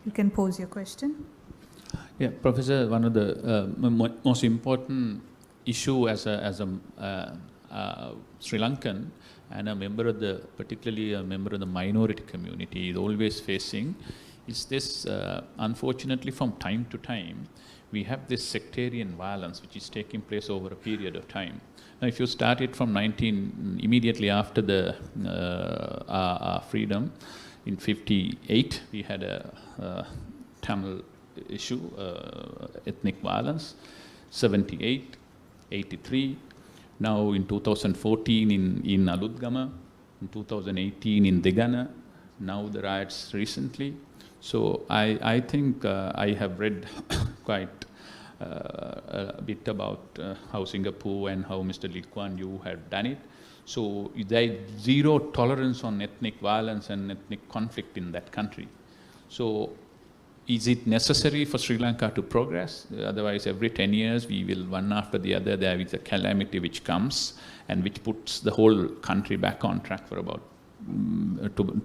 You can pose your question. Yeah, Professor, one of the most important issue as a Sri Lankan and a member of the, particularly a member of the minority community, is always facing is this, unfortunately, from time to time, we have this sectarian violence which is taking place over a period of time. Now, if you start it from immediately after the our freedom, in 58, we had a Tamil issue, ethnic violence, 78, 83, now in 2014 in Aludgama, in 2018 in Digana, now the riots recently. So I think I have read quite a bit about how Singapore and how Mr. Lee Kuan Yew have done it. So there is zero tolerance on ethnic violence and ethnic conflict in that country. So is it necessary for Sri Lanka to progress? Otherwise, every 10 years, we will, one after the other, there is a calamity which comes and which puts the whole country back on track for about,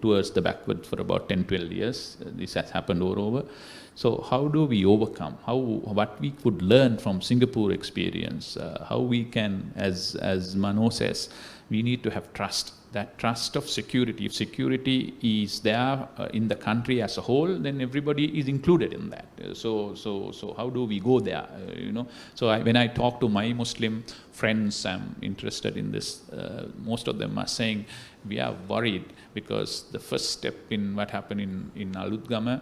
towards the backward for about 10, 12 years. This has happened over. So how do we overcome? What we could learn from Singapore experience? How we can, as Mano says, we need to have trust. That trust of security. If security is there in the country as a whole, then everybody is included in that. So how do we go there? You know. So when I talk to my Muslim friends, I'm interested in this. Most of them are saying we are worried because the first step in what happened in Aludgama,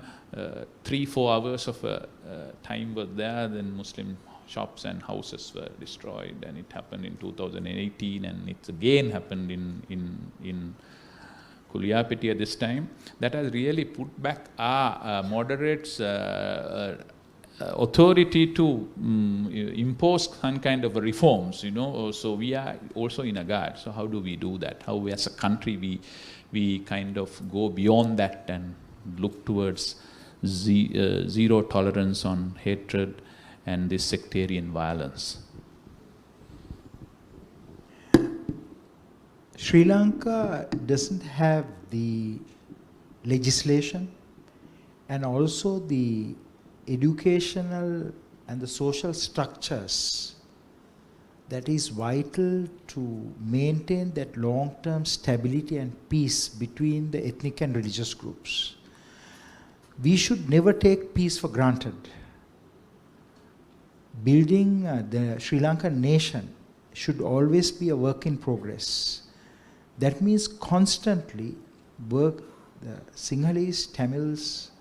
3-4 hours of time was there. Then Muslim shops and houses were destroyed, and it happened in 2018, and it again happened in Kuliyapiti at this time. That has really put back our moderates' authority to impose some kind of reforms, you know. So we are also in a guard. So how do we do that? How as a country we kind of go beyond that and look towards zero tolerance on hatred and this sectarian violence? Sri Lanka doesn't have the legislation and also the educational and the social structures that is vital to maintain that long-term stability and peace between the ethnic and religious groups. We should never take peace for granted. Building the Sri Lankan nation should always be a work in progress. That means constantly work, the Sinhalese, Tamils,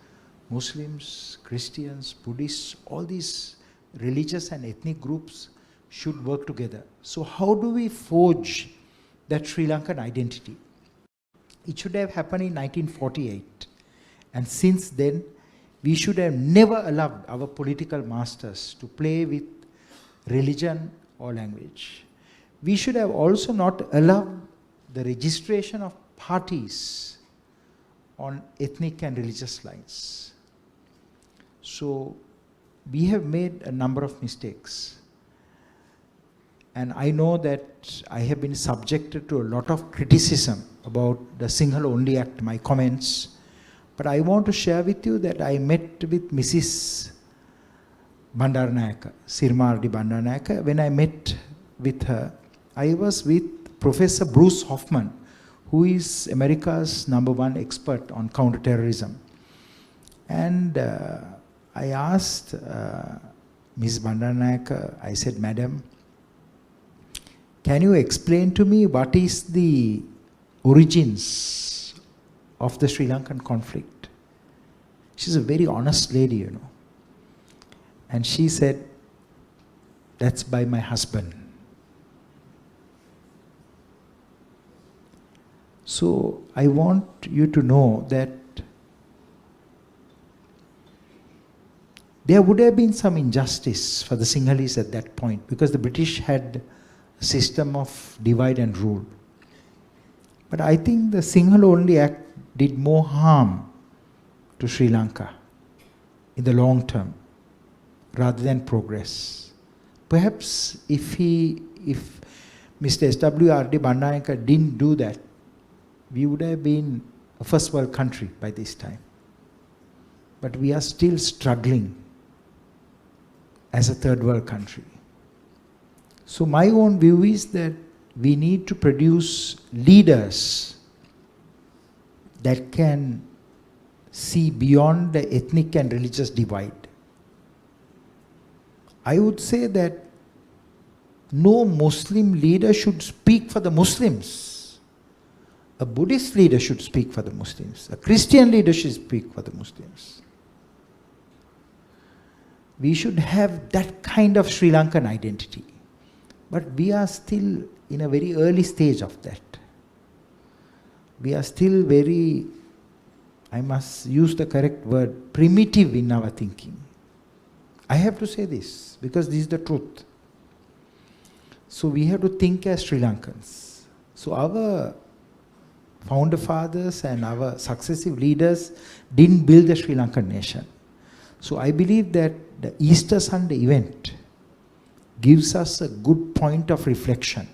Muslims, Christians, Buddhists, all these religious and ethnic groups should work together. So how do we forge that Sri Lankan identity? It should have happened in 1948. And since then, we should have never allowed our political masters to play with religion or language. We should have also not allowed the registration of parties on ethnic and religious lines. So we have made a number of mistakes. And I know that I have been subjected to a lot of criticism about the Sinhala Only Act, my comments. But I want to share with you that I met with Mrs. Bandaranayaka, Sirmardi Bandaranayaka. When I met with her, I was with Professor Bruce Hoffman, who is America's #1 expert on counterterrorism. And I asked Ms. Bandaranayaka, I said, Madam, can you explain to me what is the origins of the Sri Lankan conflict? She's a very honest lady, you know. And she said, that's by my husband. So I want you to know that there would have been some injustice for the Sinhalese at that point because the British had a system of divide and rule. But I think the Sinhala Only Act did more harm to Sri Lanka in the long term rather than progress. Perhaps if Mr. S.W.R.D. Bandaranayaka didn't do that, we would have been a first world country by this time. but we are still struggling as a third world country. So my own view is that we need to produce leaders that can see beyond the ethnic and religious divide. I would say that no Muslim leader should speak for the Muslims. A Buddhist leader should speak for the Muslims. A Christian leader should speak for the Muslims. We should have that kind of Sri Lankan identity. But we are still in a very early stage of that. We are still very, I must use the correct word, primitive in our thinking. I have to say this because this is the truth. So we have to think as Sri Lankans. So our founder fathers and our successive leaders didn't build the Sri Lankan nation. So I believe that the Easter Sunday event gives us a good point of reflection.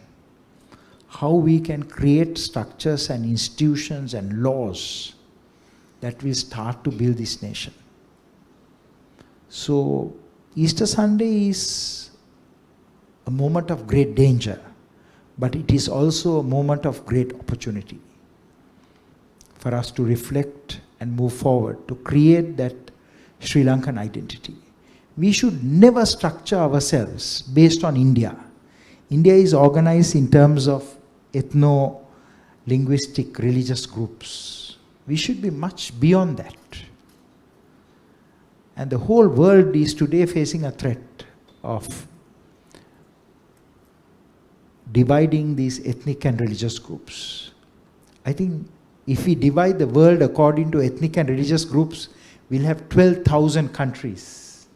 How we can create structures and institutions and laws that will start to build this nation. So Easter Sunday is a moment of great danger, but it is also a moment of great opportunity for us to reflect and move forward to create that Sri Lankan identity. We should never structure ourselves based on India. India is organized in terms of ethno-linguistic religious groups. We should be much beyond that. And the whole world is today facing a threat of dividing these ethnic and religious groups. I think if we divide the world according to ethnic and religious groups, we'll have 12,000 countries.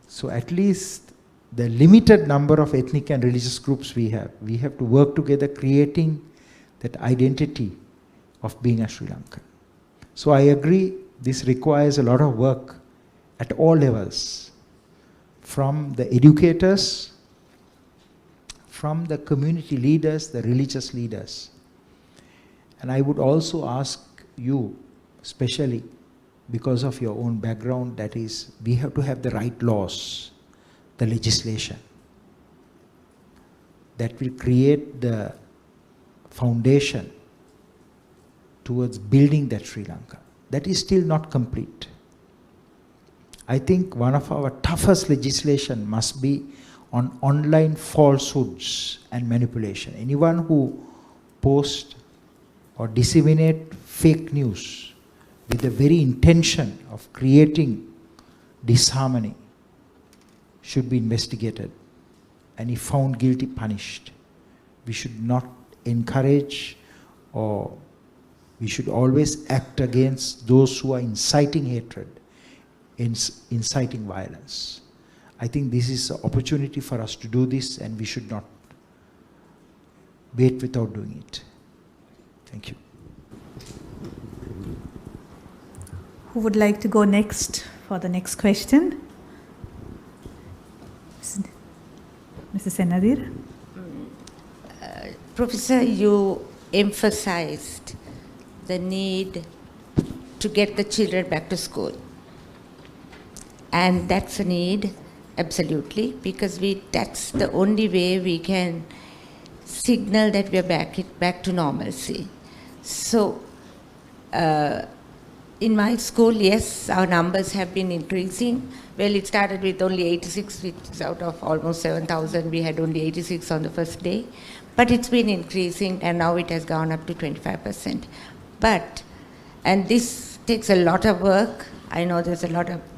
So at least the limited number of ethnic and religious groups we have to work together creating that identity of being a Sri Lankan. So I agree, this requires a lot of work at all levels, from the educators, from the community leaders, the religious leaders. And I would also ask you, especially because of your own background, that is, we have to have the right laws, the legislation that will create the foundation towards building that Sri Lanka. That is still not complete. I think one of our toughest legislation must be on online falsehoods and manipulation. Anyone who posts or disseminate fake news with the very intention of creating disharmony should be investigated, and if found guilty, punished. We should not encourage, or we should always act against those who are inciting hatred, inciting violence. I think this is an opportunity for us to do this, and we should not wait without doing it. Thank you. Who would like to go next for the next question? Mrs. Senadir? Professor, you emphasized the need to get the children back to school. And that's a need, absolutely, because that's the only way we can signal that we are back to normalcy. So, in my school, yes, our numbers have been increasing. Well, it started with only 86, which is out of almost 7,000. We had only 86 on the first day. But it's been increasing, and now it has gone up to 25%. But, and this takes a lot of work. I know there's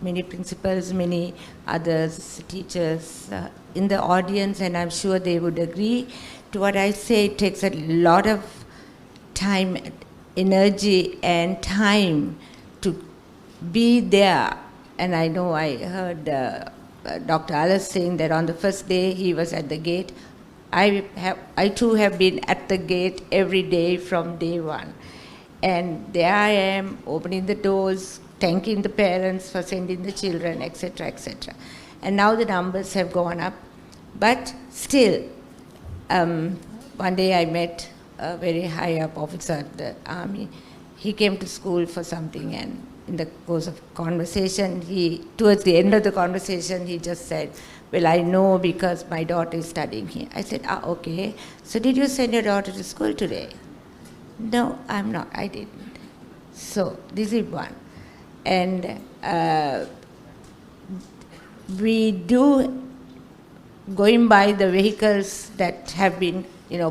many principals, many others, teachers in the audience, and I'm sure they would agree to what I say. It takes a lot of time, energy, and time to be there. And I know I heard Dr. Alice saying that on the first day he was at the gate. I too have been at the gate every day from day one. And there I am, opening the doors, thanking the parents for sending the children, etc., etc. And now the numbers have gone up. But still, one day I met a very high up officer of the army. he came to school for something, and in the course of conversation, towards the end of the conversation, he just said, well, I know because my daughter is studying here. I said, okay. So did you send your daughter to school today? No, I'm not. I didn't. So this is one. And we do, going by the vehicles that have been,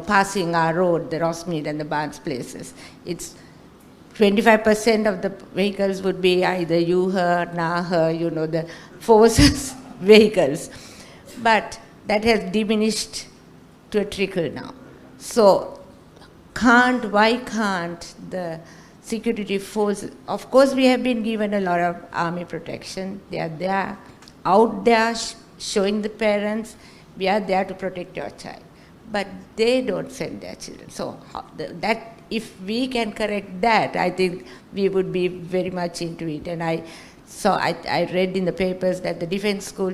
passing our road, the Rossmead and the Barnes places, it's 25% of the vehicles would be either you, her, na, her, the forces vehicles. But that has diminished to a trickle now. So why can't the security forces, of course we have been given a lot of army protection. They are there, out there showing the parents, we are there to protect your child. But they don't send their children. So that, if we can correct that, I think we would be very much into it. And I read in the papers that the defense school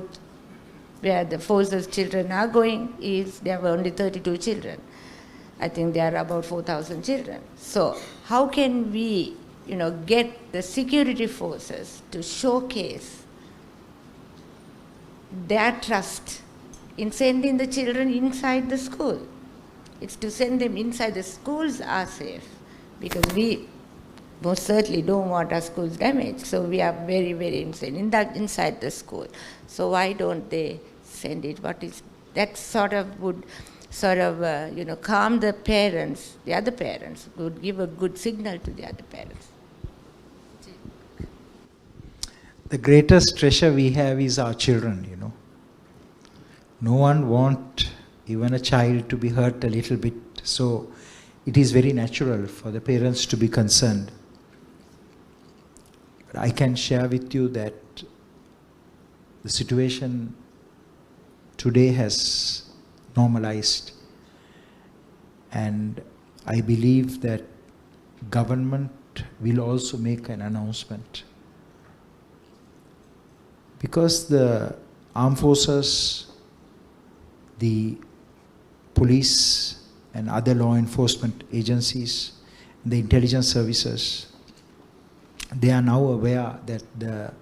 where the forces children are going there were only 32 children. I think there are about 4,000 children. So how can we, get the security forces to showcase their trust in sending the children inside the school? It's to send them inside. The schools are safe, because we most certainly don't want our schools damaged. So we are very, very inside the school. So why don't they send it? That sort of would calm the parents, the other parents, would give a good signal to the other parents. The greatest treasure we have is our children, No one wants even a child to be hurt a little bit. So it is very natural for the parents to be concerned. But I can share with you that the situation today has normalized, and I believe that government will also make an announcement, because the armed forces, the police and other law enforcement agencies, the intelligence services, they are now aware that the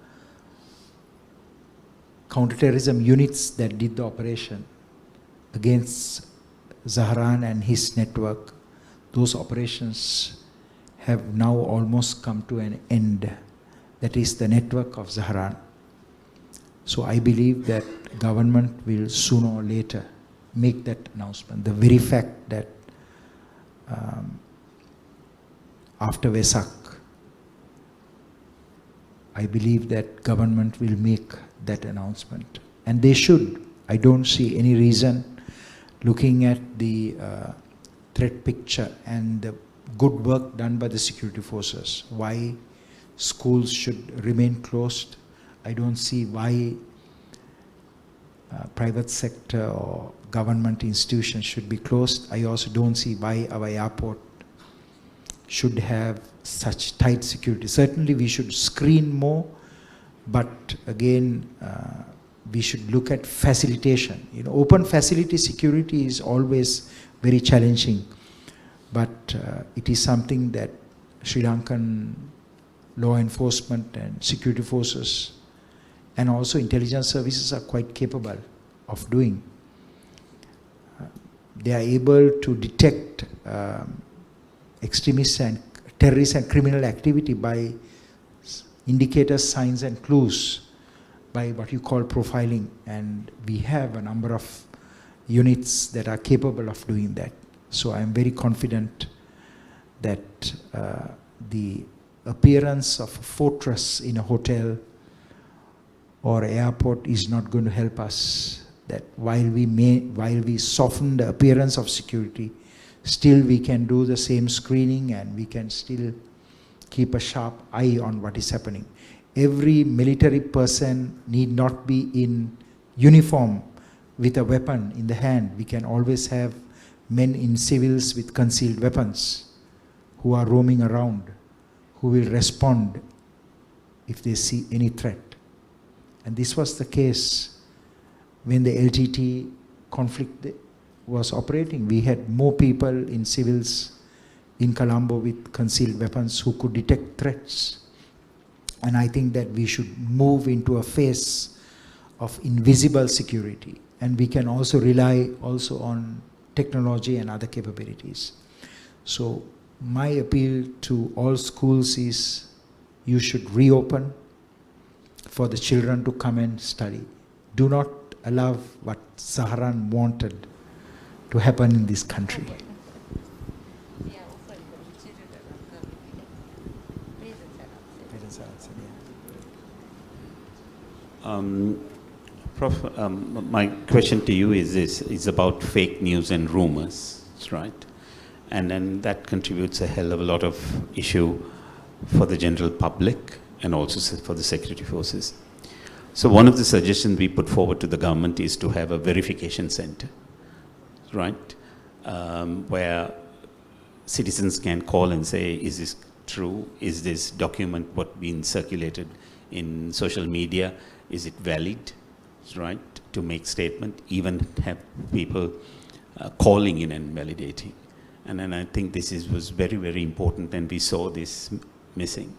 counterterrorism units that did the operation against Zahran and his network, those operations have now almost come to an end. That is the network of Zahran. So I believe that government will sooner or later make that announcement. The very fact that after Vesak, I believe that government will make that announcement. And they should. I don't see any reason, looking at the threat picture and the good work done by the security forces, why schools should remain closed. I don't see why private sector or government institutions should be closed. I also don't see why our airport should have such tight security. Certainly we should screen more, but again, we should look at facilitation. Open facility security is always very challenging, but it is something that Sri Lankan law enforcement and security forces and also intelligence services are quite capable of doing. They are able to detect extremists and terrorist and criminal activity by indicators, signs and clues, by what you call profiling, and we have a number of units that are capable of doing that. So I am very confident that the appearance of a fortress in a hotel or airport is not going to help us. That while we soften the appearance of security, still we can do the same screening and we can still keep a sharp eye on what is happening. Every military person need not be in uniform with a weapon in the hand. We can always have men in civils with concealed weapons who are roaming around, who will respond if they see any threat. And this was the case when the LTT conflict was operating. We had more people in civils in Colombo with concealed weapons who could detect threats. And I think that we should move into a phase of invisible security. And we can also rely also on technology and other capabilities. So my appeal to all schools is you should reopen for the children to come and study. Do not allow what Saharan wanted to happen in this country. Prof, my question to you is this, is about fake news and rumors, right? And then that contributes a hell of a lot of issue for the general public and also for the security forces. So one of the suggestions we put forward to the government is to have a verification center, right? Where citizens can call and say, is this true? Is this document what being circulated in social media? Is it valid, right? To make statement, even have people calling in and validating. And then I think this was very, very important, and we saw this missing.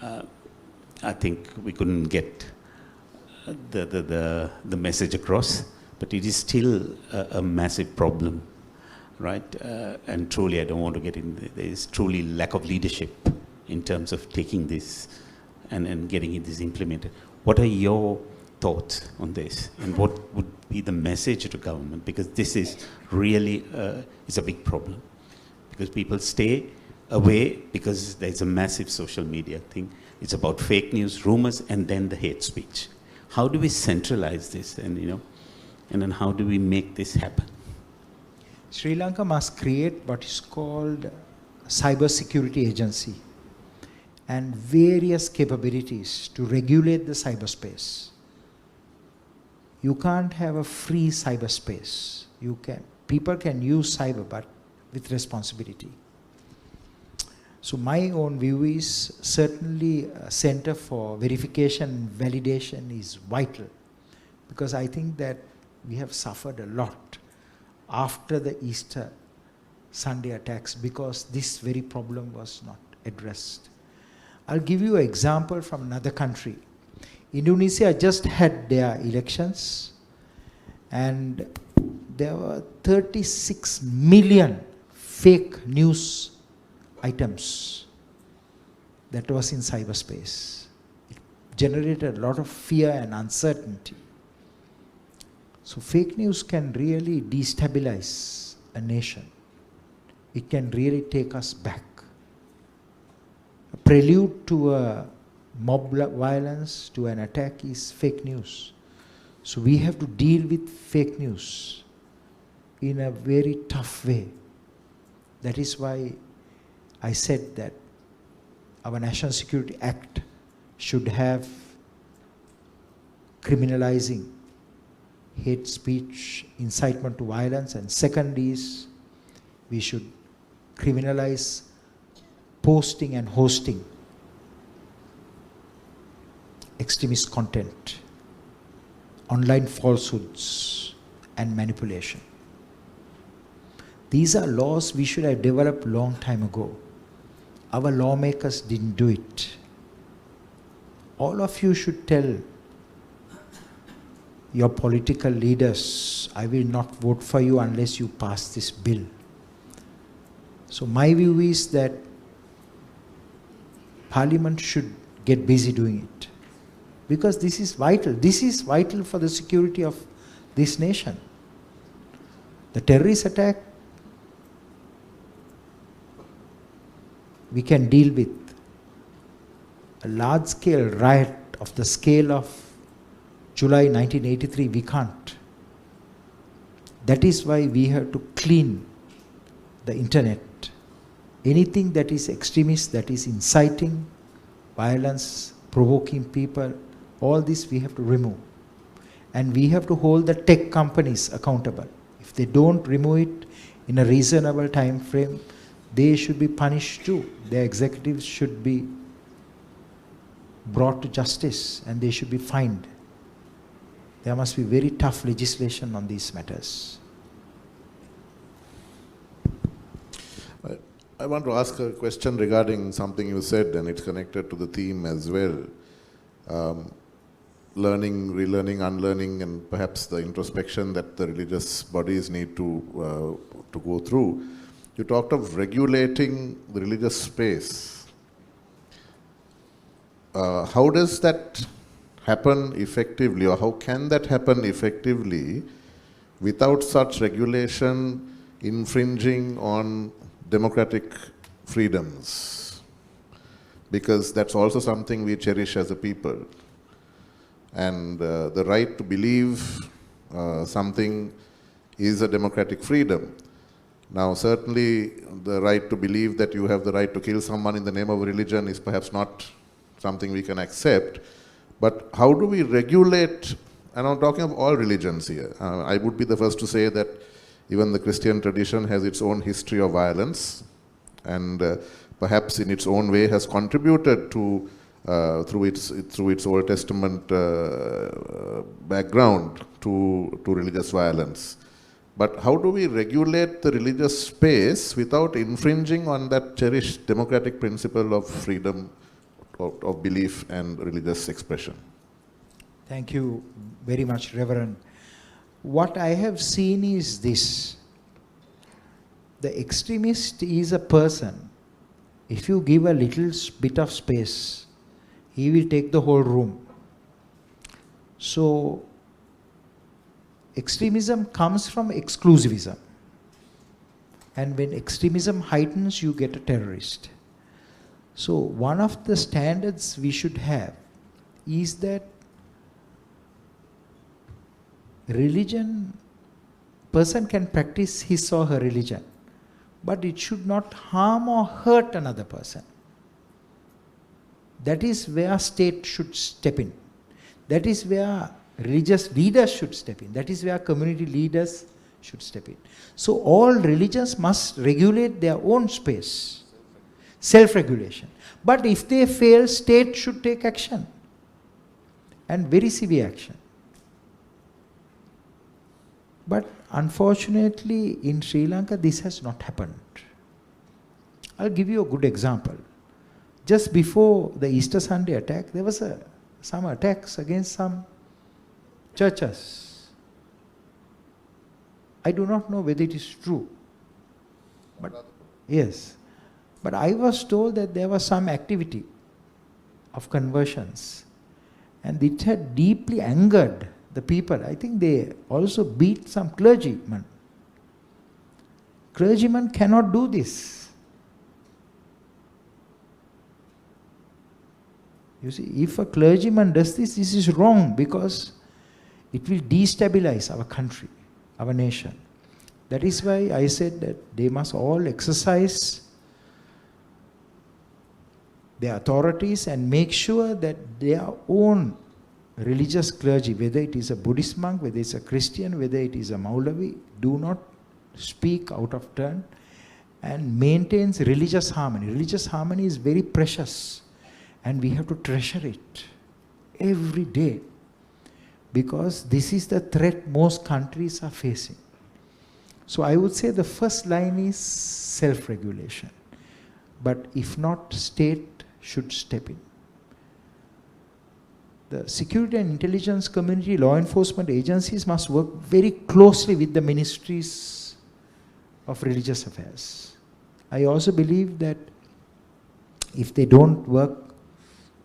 I think we couldn't get the message across, but it is still a massive problem, right? And truly, I don't want to get in, there is truly lack of leadership in terms of taking this and getting this implemented. What are your thoughts on this, and what would be the message to government? Because this is really is a big problem, because people stay away because there's a massive social media thing. It's about fake news, rumors, and then the hate speech. How do we centralize this, and and then how do we make this happen? Sri Lanka must create what is called a cyber security agency and various capabilities to regulate the cyberspace. You can't have a free cyberspace. People can use cyber, but with responsibility. So my own view is certainly a center for verification and validation is vital, because I think that we have suffered a lot after the Easter Sunday attacks because this very problem was not addressed. I'll give you an example from another country. Indonesia just had their elections, and there were 36 million fake news items that was in cyberspace. It generated a lot of fear and uncertainty. So fake news can really destabilize a nation. It can really take us back. A prelude to a mob violence, to an attack, is fake news. So we have to deal with fake news in a very tough way. That is why I said that our National Security Act should have criminalizing hate speech, incitement to violence, and second is we should criminalize posting and hosting extremist content, online falsehoods, and manipulation. These are laws we should have developed long time ago. Our lawmakers didn't do it. All of you should tell your political leaders, I will not vote for you unless you pass this bill. So my view is that Parliament should get busy doing it, because this is vital. This is vital for the security of this nation. The terrorist attack we can deal with. A large-scale riot of the scale of July 1983, we can't. That is why we have to clean the internet. Anything that is extremist, that is inciting violence, provoking people, all this we have to remove. And we have to hold the tech companies accountable. If they don't remove it in a reasonable time frame, they should be punished too. Their executives should be brought to justice and they should be fined. There must be very tough legislation on these matters. I want to ask a question regarding something you said, and it's connected to the theme as well. Learning, relearning, unlearning, and perhaps the introspection that the religious bodies need to go through. You talked of regulating the religious space. How does that happen effectively, or how can that happen effectively without such regulation infringing on democratic freedoms? Because that's also something we cherish as a people. And the right to believe something is a democratic freedom. Now, certainly the right to believe that you have the right to kill someone in the name of religion is perhaps not something we can accept. But how do we regulate, and I'm talking of all religions here. I would be the first to say that even the Christian tradition has its own history of violence, and perhaps in its own way has contributed to, through its Old Testament background, to religious violence. But how do we regulate the religious space without infringing on that cherished democratic principle of freedom of belief and religious expression? Thank you very much, Reverend. What I have seen is this. The extremist is a person. If you give a little bit of space, he will take the whole room. So, extremism comes from exclusivism. And when extremism heightens, you get a terrorist. So, one of the standards we should have is that religion, person can practice his or her religion, but it should not harm or hurt another person. That is where state should step in. That is where religious leaders should step in. That is where community leaders should step in. So all religions must regulate their own space. Self-regulation. But if they fail, state should take action. And very severe action. But unfortunately, in Sri Lanka, this has not happened. I'll give you a good example. Just before the Easter Sunday attack, there was some attacks against some churches. I do not know whether it is true. But yes. But I was told that there was some activity of conversions. And it had deeply angered the people. I think they also beat some clergymen. Clergymen cannot do this. You see, if a clergyman does this, this is wrong because it will destabilize our country, our nation. That is why I said that they must all exercise their authorities and make sure that their own religious clergy, whether it is a Buddhist monk, whether it's a Christian, whether it is a Maulavi, do not speak out of turn and maintains religious harmony. Religious harmony is very precious and we have to treasure it every day because this is the threat most countries are facing. So I would say the first line is self-regulation. But if not, state should step in. The security and intelligence community, law enforcement agencies must work very closely with the ministries of religious affairs. I also believe that if they don't work,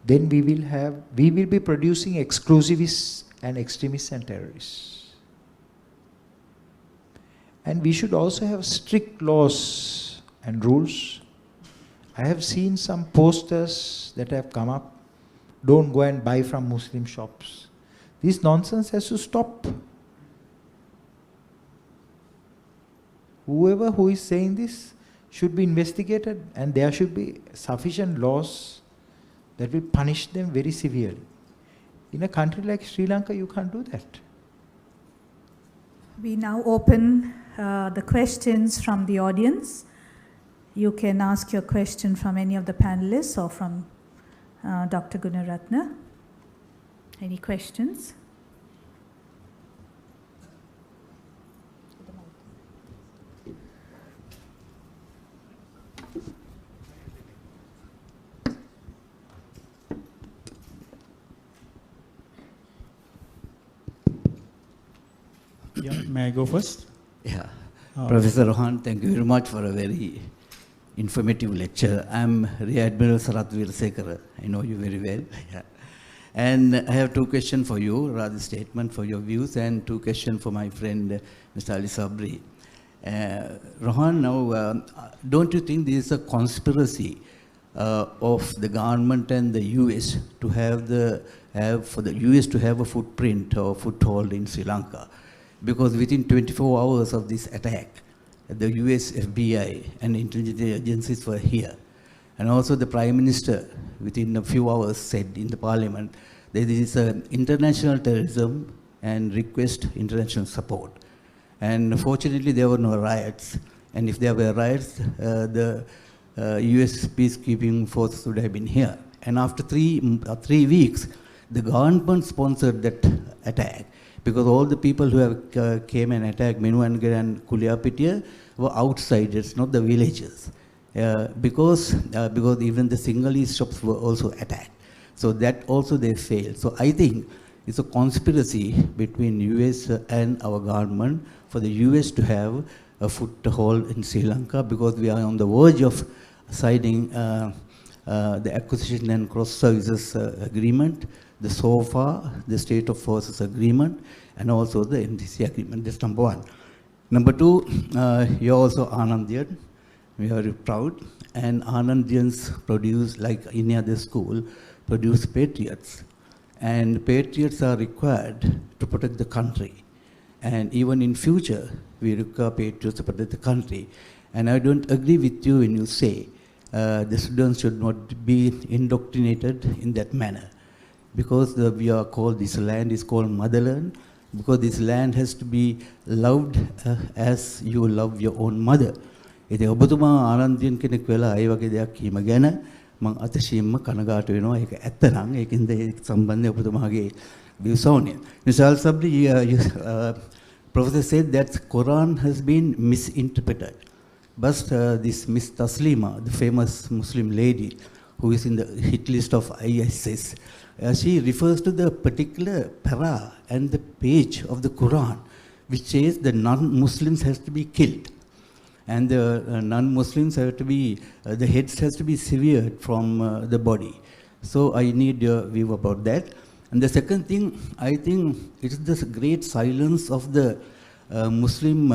then we will be producing exclusivists and extremists and terrorists. And we should also have strict laws and rules. I have seen some posters that have come up. Don't go and buy from Muslim shops. This nonsense has to stop. Whoever who is saying this should be investigated and there should be sufficient laws that will punish them very severely. In a country like Sri Lanka, you can't do that. We now open the questions from the audience. You can ask your question from any of the panelists or from Dr. Gunaratna. Any questions? Yeah, may I go first? Yeah. Professor Rohan, thank you very much for a very informative lecture. I'm Rear Admiral Sarath Veerasekara. I know you very well. Yeah. And I have two questions for you, rather statement for your views, and two questions for my friend Mr. Ali Sabri. Rohan, now, don't you think this is a conspiracy of the government and the US to for the US to have a footprint or foothold in Sri Lanka? Because within 24 hours of this attack, the US FBI and intelligence agencies were here. And also the Prime Minister, within a few hours, said in the Parliament that this is international terrorism and request international support. And fortunately, there were no riots. And if there were riots, the US peacekeeping forces would have been here. And after 3 weeks, the government sponsored that attack, because all the people who have came and attacked Menuangara and Kuliapitiya were outsiders, not the villagers. Because even the Sinhalese shops were also attacked. So that also they failed. So I think it's a conspiracy between US and our government for the US to have a foothold in Sri Lanka, because we are on the verge of signing the acquisition and cross services agreement, the SOFA, the State of Forces agreement, and also the MDC agreement. That's number one. Number two, you're also Anandian. We are proud. And Anandians produce, like any other school, produce patriots. And patriots are required to protect the country. And even in future, we require patriots to protect the country. And I don't agree with you when you say the students should not be indoctrinated in that manner. Because we are called, this land is called motherland, because this land has to be loved as you love your own mother. ඉතින් ඔබතුමා ආනන්දියන් කෙනෙක් වෙලා ඒ වගේ දෙයක් කීම ගැන මම අතිශයින්ම කනගාටු වෙනවා. ඒක ඇත්ත නම් ඒකින්ද ඒ සම්බන්ධයෙන් ඔබතුමාගේ views on it. Mr. Al-Sabri, Professor said that Quran has been misinterpreted. But this Miss Taslima, the famous Muslim lady who is in the hit list of ISIS, she refers to the particular para and the page of the Quran which says the non-Muslims has to be killed. And the non-Muslims have to be, the heads has to be severed from the body. So I need your view about that. And the second thing, I think it is the great silence of the Muslim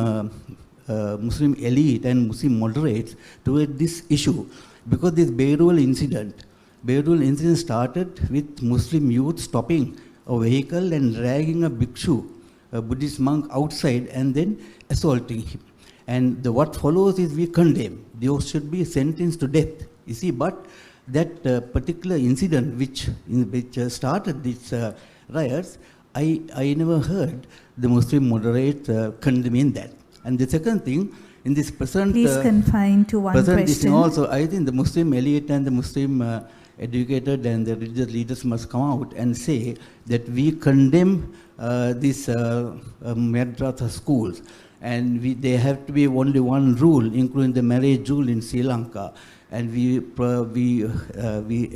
elite and Muslim moderates toward this issue. Because this Beirul incident started with Muslim youth stopping a vehicle and dragging a bhikshu, a Buddhist monk, outside and then assaulting him. And what follows is we condemn. Those should be sentenced to death. You see, but that particular incident which started these riots, I never heard the Muslim moderates condemning that. And the second thing, in this present... Please confine to one question. Also, I think the Muslim elite and the Muslim educated and the religious leaders must come out and say that we condemn these madrasa schools. And there have to be only one rule, including the marriage rule in Sri Lanka. And we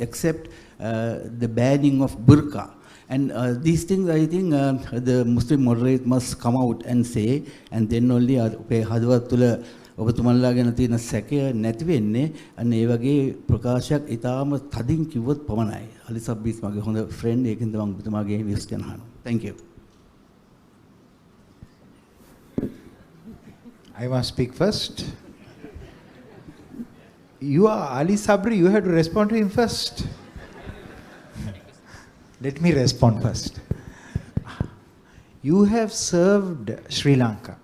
accept the banning of burqa. And these things, I think, the Muslim moderates must come out and say, and then only හදවත් තුළ ඔබතුමන්ලා ගැන තියෙන සැකය නැති වෙන්නේ අන්න ඒ වගේ ප්‍රකාශයක් ඊටාම තදින් කිව්වොත් පමණයි. අලි සබ්බීස් මගේ හොඳ ෆ්‍රෙන්ඩ්, ඒකින්ද මම ඔබතුමාගේ views ගැන අහනවා. Thank you. I want to speak first. You are Ali Sabri, you have to respond to him first. Let me respond first. You have served Sri Lanka.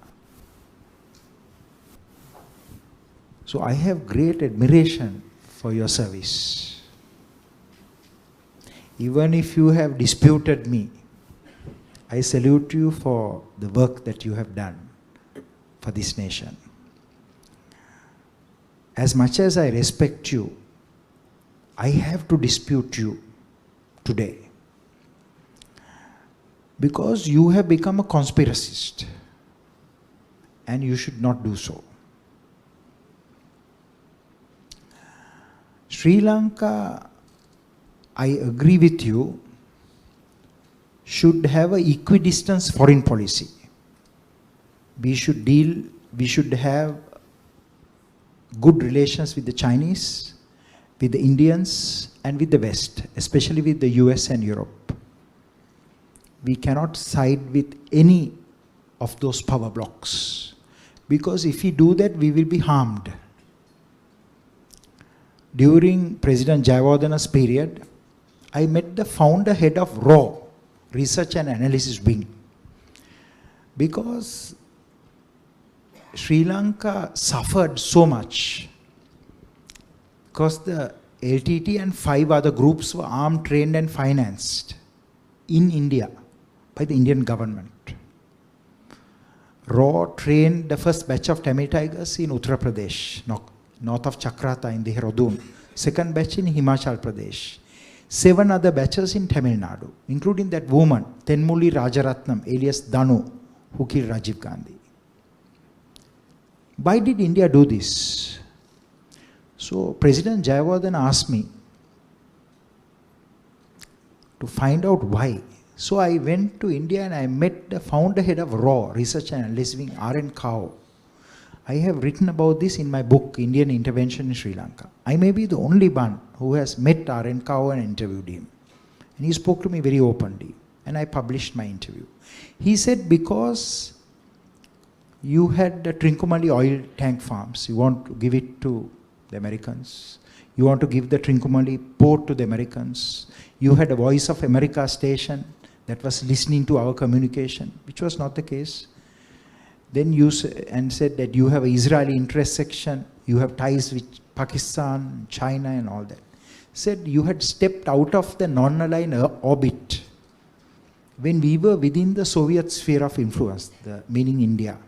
So I have great admiration for your service. Even if you have disputed me, I salute you for the work that you have done for this nation. As much as I respect you, I have to dispute you today. Because you have become a conspiracist. And you should not do so. Sri Lanka, I agree with you, should have an equidistant foreign policy. we should have good relations with the Chinese, with the Indians, and with the West, especially with the US and Europe. We cannot side with any of those power blocks, because if we do that, we will be harmed. During President Jayawardana's period, I met the founder head of RAW, Research and Analysis Wing, because Sri Lanka suffered so much because the LTT and 5 other groups were armed, trained and financed in India by the Indian government. RAW trained the first batch of Tamil Tigers in Uttar Pradesh, north of Chakrata in Dehradun, second batch in Himachal Pradesh, 7 other batches in Tamil Nadu, including that woman, Tenmuli Rajaratnam, alias Danu, who killed Rajiv Gandhi. Why did India do this? So President Jayawardena asked me to find out why. So I went to India and I met the founder head of RAW, Research and Analysis Wing, R.N. Kao. I have written about this in my book, Indian Intervention in Sri Lanka. I may be the only one who has met R.N. Kao and interviewed him. And he spoke to me very openly. And I published my interview. He said, because you had the Trincomalee oil tank farms, you want to give it to the Americans. You want to give the Trincomalee port to the Americans. You had a Voice of America station that was listening to our communication, which was not the case. Then you said that you have an Israeli interest section, you have ties with Pakistan, China and all that. Said you had stepped out of the non-aligned orbit when we were within the Soviet sphere of influence, meaning India.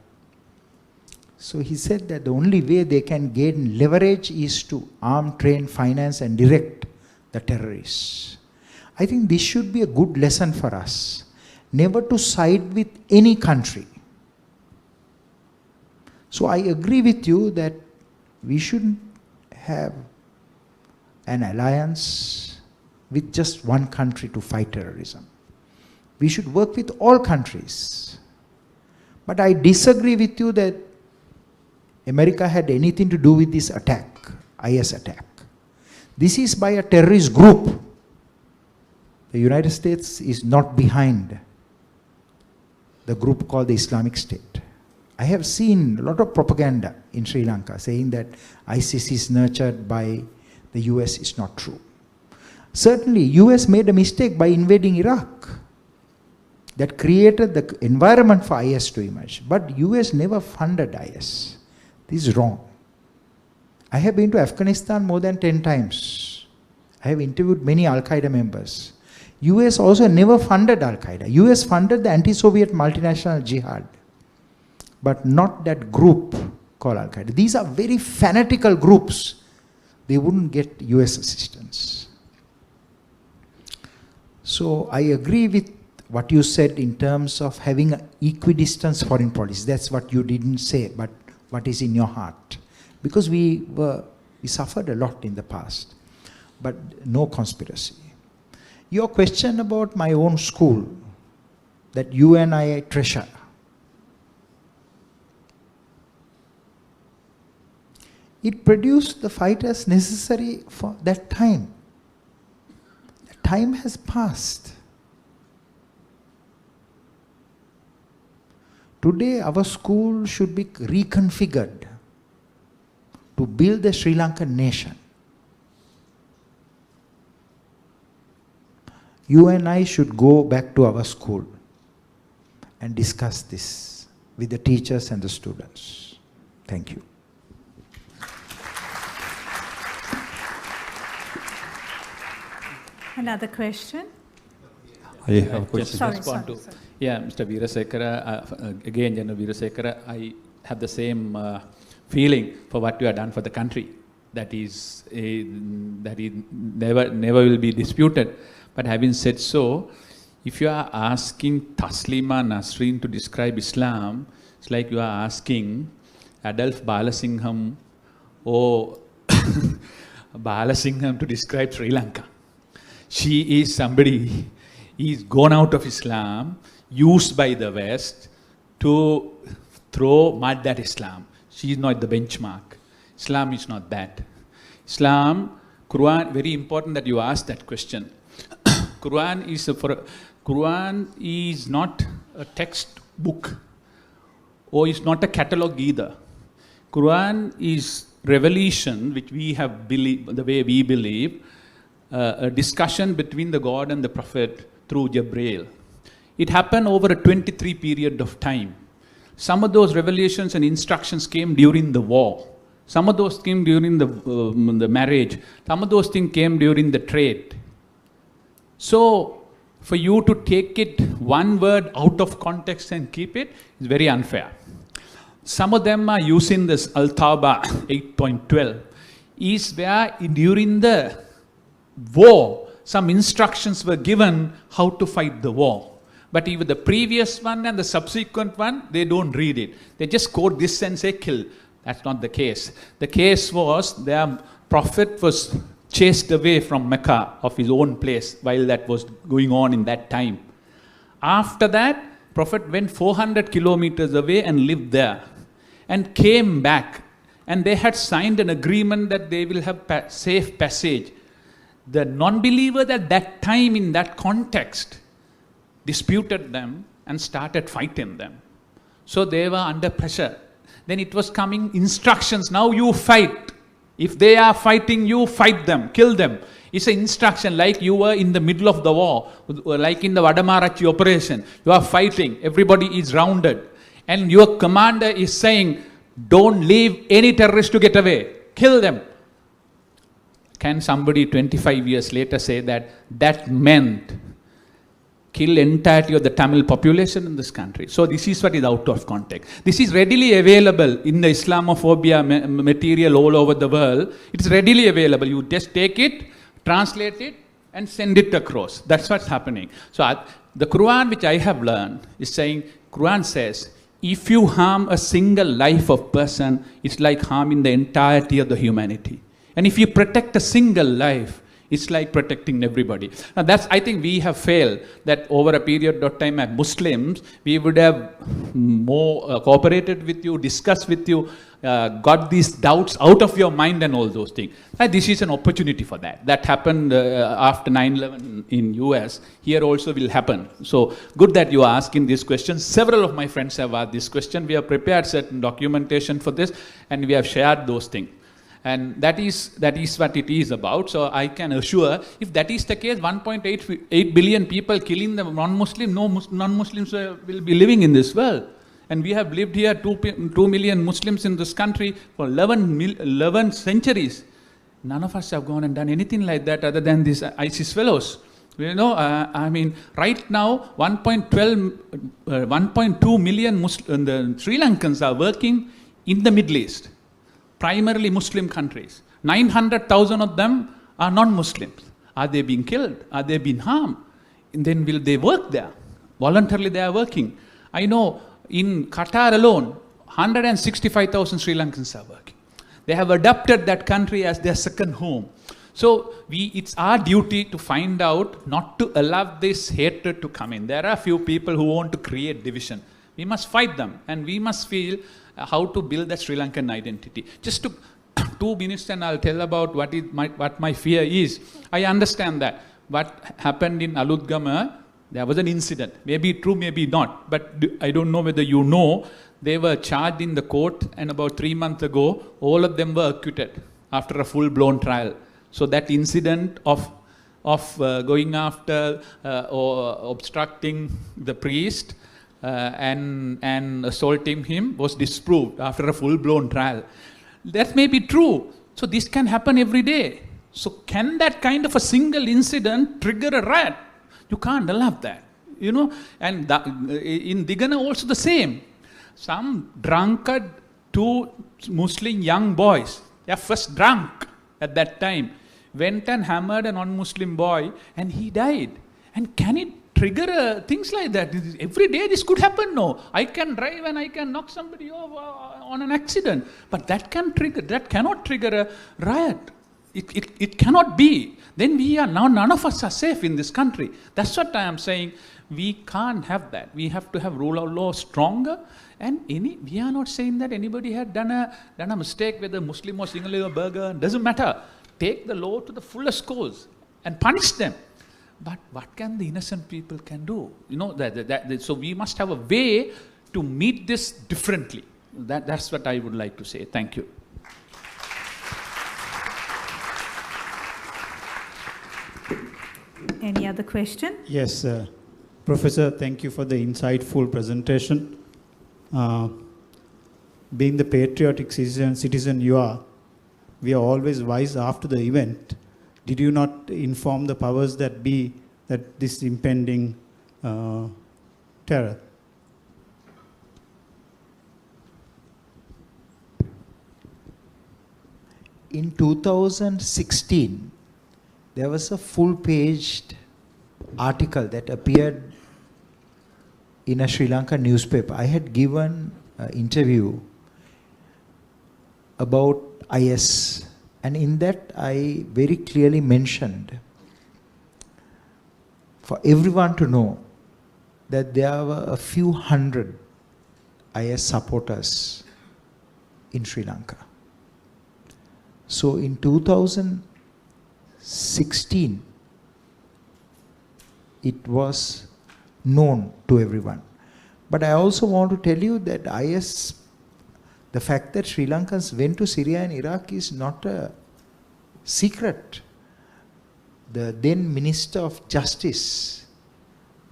So he said that the only way they can gain leverage is to arm, train, finance and direct the terrorists. I think this should be a good lesson for us. Never to side with any country. So I agree with you that we shouldn't have an alliance with just one country to fight terrorism. We should work with all countries. But I disagree with you that America had anything to do with this attack, IS attack. This is by a terrorist group. The United States is not behind the group called the Islamic State. I have seen a lot of propaganda in Sri Lanka saying that ISIS is nurtured by the US. Is not true. Certainly, US made a mistake by invading Iraq. That created the environment for IS to emerge. But US never funded IS. This is wrong. I have been to Afghanistan more than 10 times. I have interviewed many Al-Qaeda members. US also never funded Al-Qaeda. US funded the anti-Soviet multinational jihad, but not that group called Al-Qaeda. These are very fanatical groups. They wouldn't get US assistance. So I agree with what you said in terms of having an equidistant foreign policy. That's what you didn't say, but what is in your heart. Because we suffered a lot in the past, but no conspiracy. Your question about my own school, that you and I treasure. It produced the fighters necessary for that time. The time has passed. Today, our school should be reconfigured to build the Sri Lankan nation. You and I should go back to our school and discuss this with the teachers and the students. Thank you. Another question? I have a question. Sorry. Yeah, Mr. Veerasekara, again, General Veerasekara, I have the same feeling for what you have done for the country. That is never will be disputed. But having said so, if you are asking Taslima Nasreen to describe Islam, it's like you are asking Adolf Balasingham or Balasingham to describe Sri Lanka. She is somebody, he is gone out of Islam, used by the West to throw mud at Islam. She is not the benchmark. Islam is not that. Islam, Quran, very important that you ask that question. Quran is not a textbook, or is not a catalogue either. Quran is revelation, which we have believed, the way we believe, a discussion between the God and the Prophet through Jibreel. It happened over a 23 period of time. Some of those revelations and instructions came during the war. Some of those came during the marriage. Some of those things came during the trade. So, for you to take it one word out of context and keep it is very unfair. Some of them are using this Al-Tawbah 8.12 is where during the war, some instructions were given how to fight the war. But even the previous one and the subsequent one, they don't read it. They just quote this and say kill. That's not the case. The case was their prophet was chased away from Mecca of his own place while that was going on in that time. After that, Prophet went 400 kilometers away and lived there and came back, and they had signed an agreement that they will have safe passage. The non-believers at that time in that context disputed them and started fighting them. So they were under pressure. Then it was coming instructions, now you fight. If they are fighting you, fight them, kill them. It's an instruction like you were in the middle of the war, like in the Vadamarachi operation. You are fighting, everybody is rounded. And your commander is saying, don't leave any terrorist to get away, kill them. Can somebody 25 years later say that that meant kill entirety of the Tamil population in this country? So this is what is out of context. This is readily available in the Islamophobia material all over the world. It's readily available. You just take it, translate it, and send it across. That's what's happening. So the Quran, which I have learned, is saying, Quran says, if you harm a single life of person, it's like harming the entirety of the humanity. And if you protect a single life, it's like protecting everybody. Now that's, I think we have failed that over a period of time as Muslims, we would have more cooperated with you, discussed with you, got these doubts out of your mind and all those things. This is an opportunity for that. That happened after 9/11 in US. Here also will happen. So good that you are asking this question. Several of my friends have asked this question. We have prepared certain documentation for this and we have shared those things. And that is what it is about. So I can assure, if that is the case, 1.8 billion people killing the non-Muslim, no non-Muslims will be living in this world. And we have lived here, 2 million Muslims in this country for 11 centuries. None of us have gone and done anything like that other than these ISIS fellows. You know, I mean, right now, 1.2 million Sri Lankans are working in the Middle East. Primarily Muslim countries. 900,000 of them are non-Muslims. Are they being killed? Are they being harmed? And then will they work there? Voluntarily they are working. I know in Qatar alone, 165,000 Sri Lankans are working. They have adopted that country as their second home. So it's our duty to find out, not to allow this hatred to come in. There are few people who want to create division. We must fight them and we must feel how to build that Sri Lankan identity. Just to 2 minutes and I'll tell about what my fear is. I understand that. What happened in Aludgama, there was an incident. Maybe true, maybe not. But I don't know whether you know, they were charged in the court and about 3 months ago, all of them were acquitted after a full-blown trial. So that incident of going after or obstructing the priest and assaulting him was disproved after a full-blown trial. That may be true. So this can happen every day. So can that kind of a single incident trigger a riot? You can't allow that. You know, and in Digana also the same. Some drunkard, 2 Muslim young boys, they are first drunk at that time, went and hammered a non-Muslim boy and he died. And can it trigger things like that? Every day this could happen. No, I can drive and I can knock somebody off on an accident, but that cannot trigger a riot. It cannot be. Then we are now, none of us are safe in this country. That's what I am saying. We can't have that. We have to have rule of law stronger. And we are not saying that anybody had done a mistake, whether Muslim or Sinhala or Burger, doesn't matter. Take the law to the fullest course and punish them. But what can the innocent people can do? You know, so we must have a way to meet this differently. That's what I would like to say. Thank you. Any other question? Yes, Professor, thank you for the insightful presentation. Being the patriotic citizen you are, we are always wise after the event. Did you not inform the powers that be that this impending terror? In 2016, there was a full-paged article that appeared in a Sri Lankan newspaper. I had given an interview about IS, and in that I very clearly mentioned for everyone to know that there were a few hundred IS supporters in Sri Lanka. So in 2016, it was known to everyone. But I also want to tell you that IS, the fact that Sri Lankans went to Syria and Iraq is not a secret. The then Minister of Justice,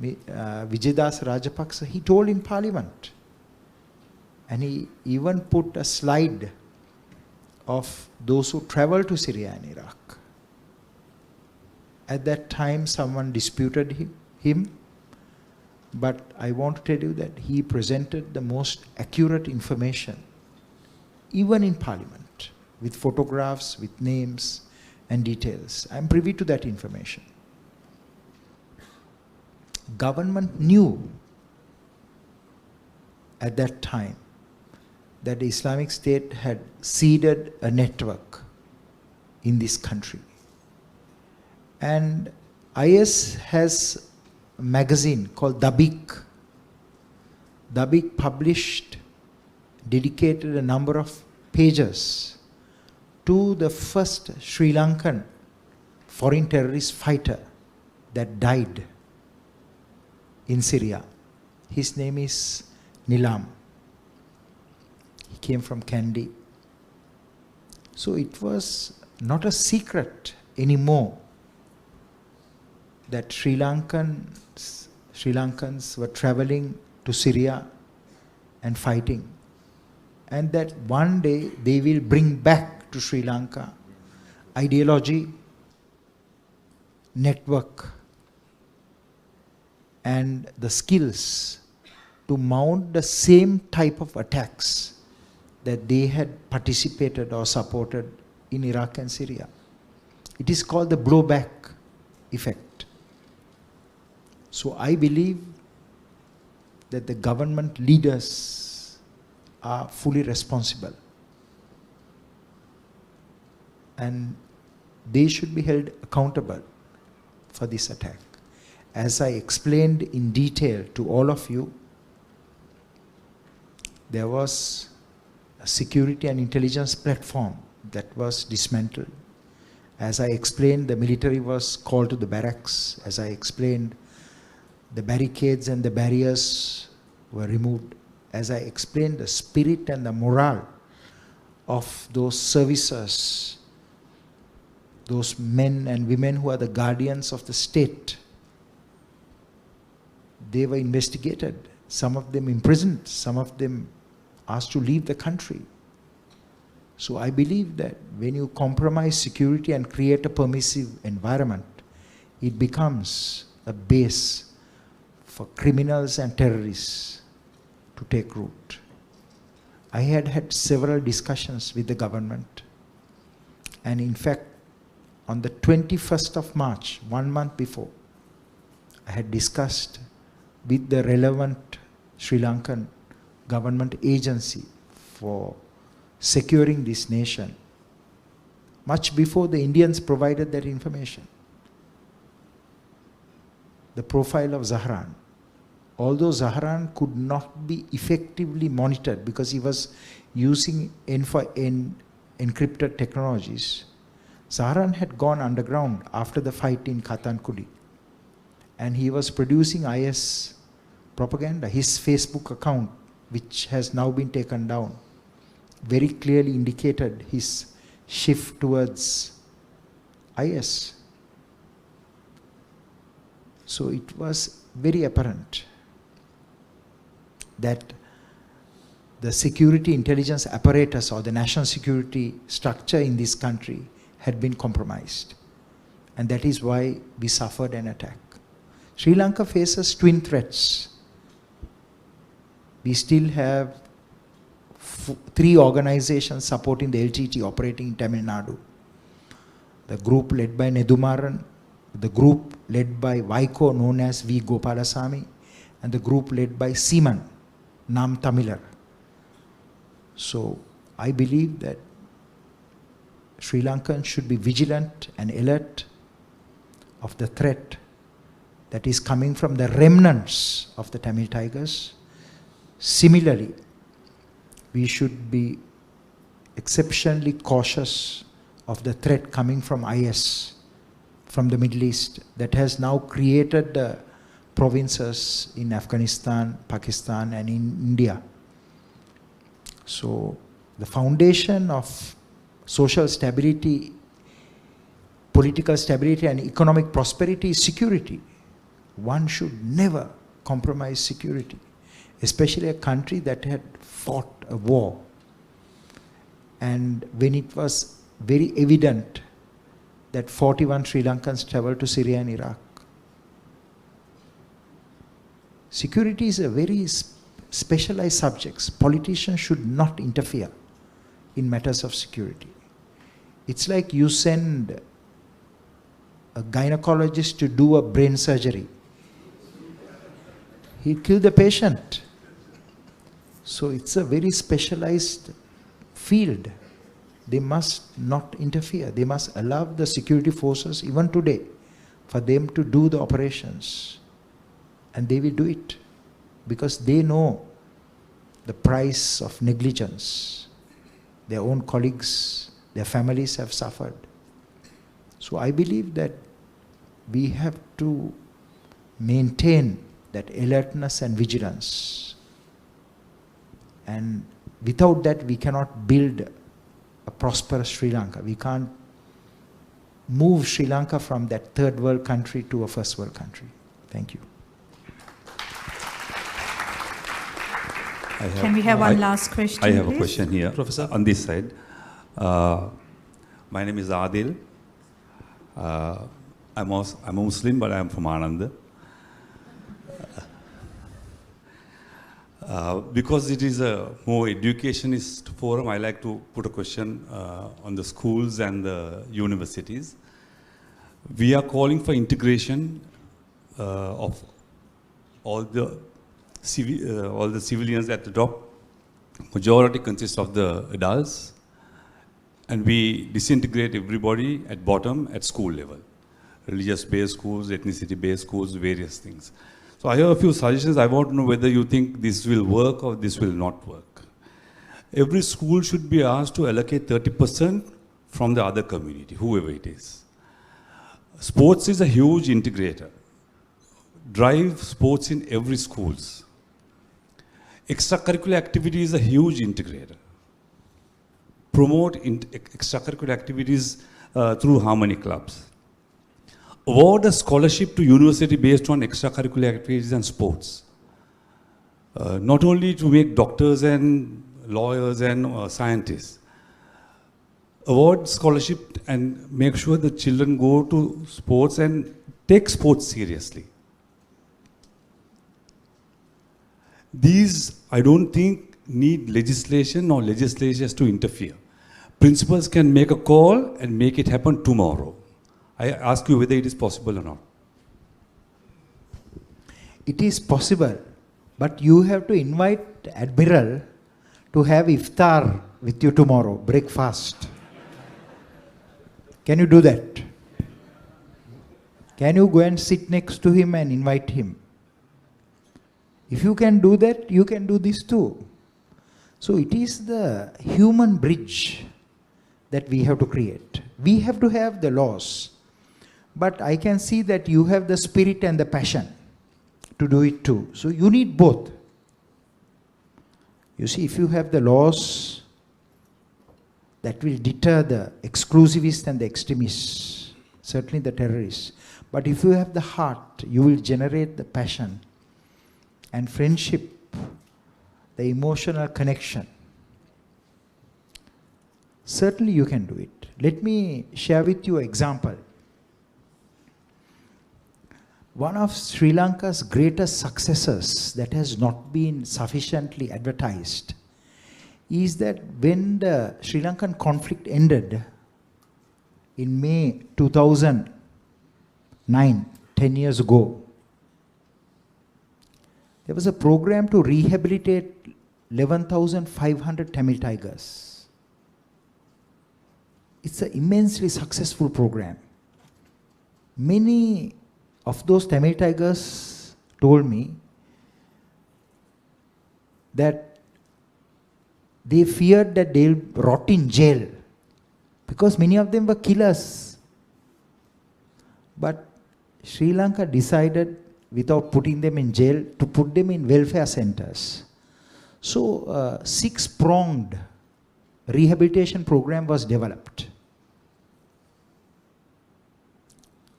Vijayadas Rajapaksa, he told in Parliament. And he even put a slide of those who traveled to Syria and Iraq. At that time, someone disputed him, but I want to tell you that he presented the most accurate information, even in Parliament, with photographs, with names and details. I am privy to that information. Government knew at that time that the Islamic State had seeded a network in this country. And IS has a magazine called Dabik. Dabik dedicated a number of pages to the first Sri Lankan foreign terrorist fighter that died in Syria. His name is Nilam. He came from Kandy. So it was not a secret anymore that Sri Lankans were traveling to Syria and fighting, and that one day they will bring back to Sri Lanka ideology, network, and the skills to mount the same type of attacks that they had participated or supported in Iraq and Syria. It is called the blowback effect. So I believe that the government leaders are fully responsible, and they should be held accountable for this attack. As I explained in detail to all of you, there was a security and intelligence platform that was dismantled. As I explained, the military was called to the barracks. As I explained, the barricades and the barriers were removed. As I explained, the spirit and the morale of those servicers, those men and women who are the guardians of the state, they were investigated. Some of them imprisoned, some of them asked to leave the country. So I believe that when you compromise security and create a permissive environment, it becomes a base for criminals and terrorists to take root. I had had several discussions with the government, and in fact, on the 21st of March, 1 month before, I had discussed with the relevant Sri Lankan government agency for securing this nation much before the Indians provided that information. The profile of Zahran. Although Zahran could not be effectively monitored because he was using encrypted technologies, Zahran had gone underground after the fight in Katankudi. And he was producing IS propaganda. His Facebook account, which has now been taken down, very clearly indicated his shift towards IS. So it was very apparent that the security intelligence apparatus or the national security structure in this country had been compromised. And that is why we suffered an attack. Sri Lanka faces twin threats. We still have 3 organizations supporting the LTT operating in Tamil Nadu. The group led by Nedumaran, the group led by Vaiko known as V. Gopalasamy, and the group led by Seaman, Nam Tamilar. So I believe that Sri Lankans should be vigilant and alert of the threat that is coming from the remnants of the Tamil Tigers. Similarly, we should be exceptionally cautious of the threat coming from IS, from the Middle East, that has now created the provinces in Afghanistan, Pakistan, and in India. So the foundation of social stability, political stability, and economic prosperity is security. One should never compromise security, especially a country that had fought a war. And when it was very evident that 41 Sri Lankans traveled to Syria and Iraq. Security is a very specialized subject. Politicians should not interfere in matters of security. It's like you send a gynecologist to do a brain surgery. He'll kill the patient. So it's a very specialized field. They must not interfere. They must allow the security forces, even today, for them to do the operations. And they will do it because they know the price of negligence. Their own colleagues, their families have suffered. So I believe that we have to maintain that alertness and vigilance. And without that, we cannot build a prosperous Sri Lanka. We can't move Sri Lanka from that third world country to a first world country. Thank you. Can we have one last question, I have please? a question here, Professor. on this side. My name is Adil. I'm a Muslim, but I'm from Anand. Because it is a more educationist forum, I like to put a question on the schools and the universities. We are calling for integration of all the civilians at the top. Majority consists of the adults, and we disintegrate everybody at bottom at school level. Religious-based schools, ethnicity-based schools, various things. So I have a few suggestions. I want to know whether you think this will work or this will not work. Every school should be asked to allocate 30% from the other community, whoever it is. Sports is a huge integrator. Drive sports in every schools. Extracurricular activity is a huge integrator. Promote extracurricular activities through harmony clubs. Award a scholarship to university based on extracurricular activities and sports. Not only to make doctors and lawyers and scientists. Award scholarship and make sure the children go to sports and take sports seriously. These, I don't think, need legislation or legislatures to interfere. Principals can make a call and make it happen tomorrow. I ask you whether it is possible or not. It is possible, but you have to invite Admiral to have iftar with you tomorrow, breakfast. Can you do that? Can you go and sit next to him and invite him? If you can do that, you can do this too. So it is the human bridge that we have to create. We have to have the laws. But I can see that you have the spirit and the passion to do it too. So you need both. You see, if you have the laws, that will deter the exclusivists and the extremists, certainly the terrorists. But if you have the heart, you will generate the passion and friendship, the emotional connection. Certainly you can do it. Let me share with you an example. One of Sri Lanka's greatest successes that has not been sufficiently advertised is that when the Sri Lankan conflict ended in May 2009, 10 years ago, there was a program to rehabilitate 11,500 Tamil tigers. It's an immensely successful program. Many of those Tamil tigers told me that they feared that they'll rot in jail because many of them were killers. But Sri Lanka decided, without putting them in jail, to put them in welfare centers. So a 6-pronged rehabilitation program was developed.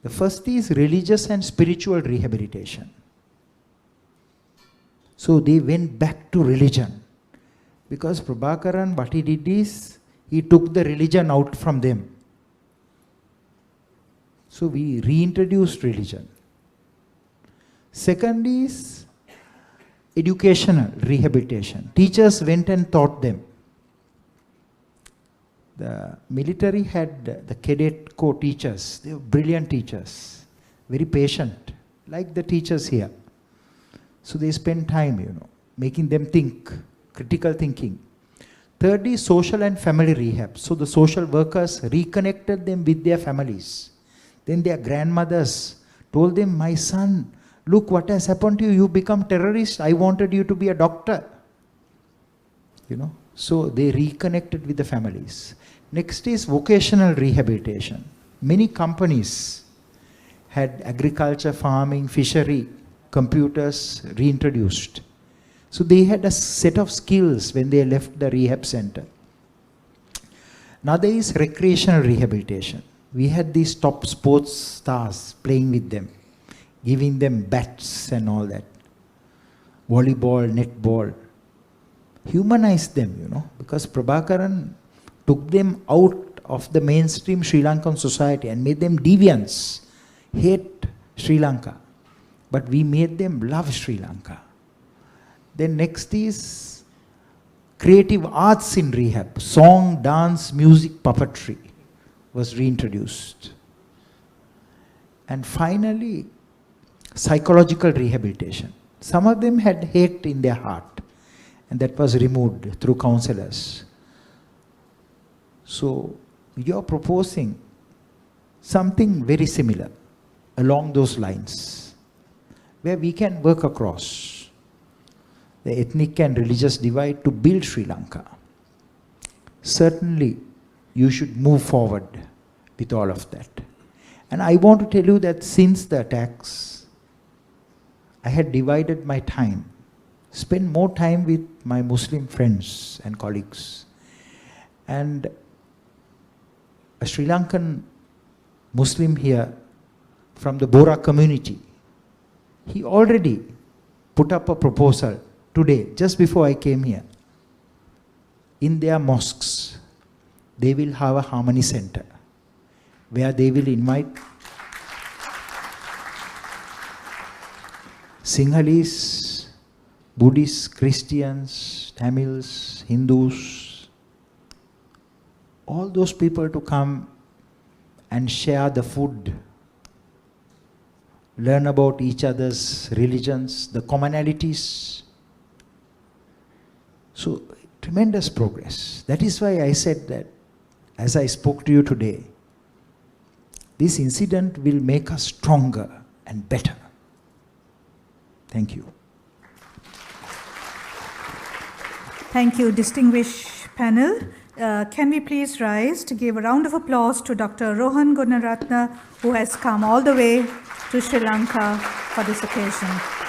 The first is religious and spiritual rehabilitation. So they went back to religion. Because Prabhakaran, what he did is, he took the religion out from them. So we reintroduced religion. Second is educational rehabilitation. Teachers went and taught them. The military had the cadet corps teachers. They were brilliant teachers, very patient, like the teachers here. So they spend time, making them think, critical thinking. Third is social and family rehab. So the social workers reconnected them with their families. Then their grandmothers told them, my son, look what has happened to you. You become terrorist. I wanted you to be a doctor. So they reconnected with the families. Next is vocational rehabilitation. Many companies had agriculture, farming, fishery, computers reintroduced. So they had a set of skills when they left the rehab center. Another is recreational rehabilitation. We had these top sports stars playing with them, giving them bats and all that. Volleyball, netball. Humanized them, because Prabhakaran took them out of the mainstream Sri Lankan society and made them deviants, hate Sri Lanka. But we made them love Sri Lanka. Then next is creative arts in rehab. Song, dance, music, puppetry was reintroduced. And finally, psychological rehabilitation. Some of them had hate in their heart, and that was removed through counselors. So you are proposing something very similar along those lines, where we can work across the ethnic and religious divide to build Sri Lanka. Certainly, you should move forward with all of that. And I want to tell you that since the attacks, I had divided my time, spent more time with my Muslim friends and colleagues. And a Sri Lankan Muslim here from the Bora community, he already put up a proposal today, just before I came here. In their mosques, they will have a harmony center where they will invite Sinhalese, Buddhists, Christians, Tamils, Hindus, all those people to come and share the food, learn about each other's religions, the commonalities. So, tremendous progress. That is why I said that, as I spoke to you today, This incident will make us stronger and better. Thank you. Thank you, distinguished panel. Can we please rise to give a round of applause to Dr. Rohan Gunaratna, who has come all the way to Sri Lanka for this occasion.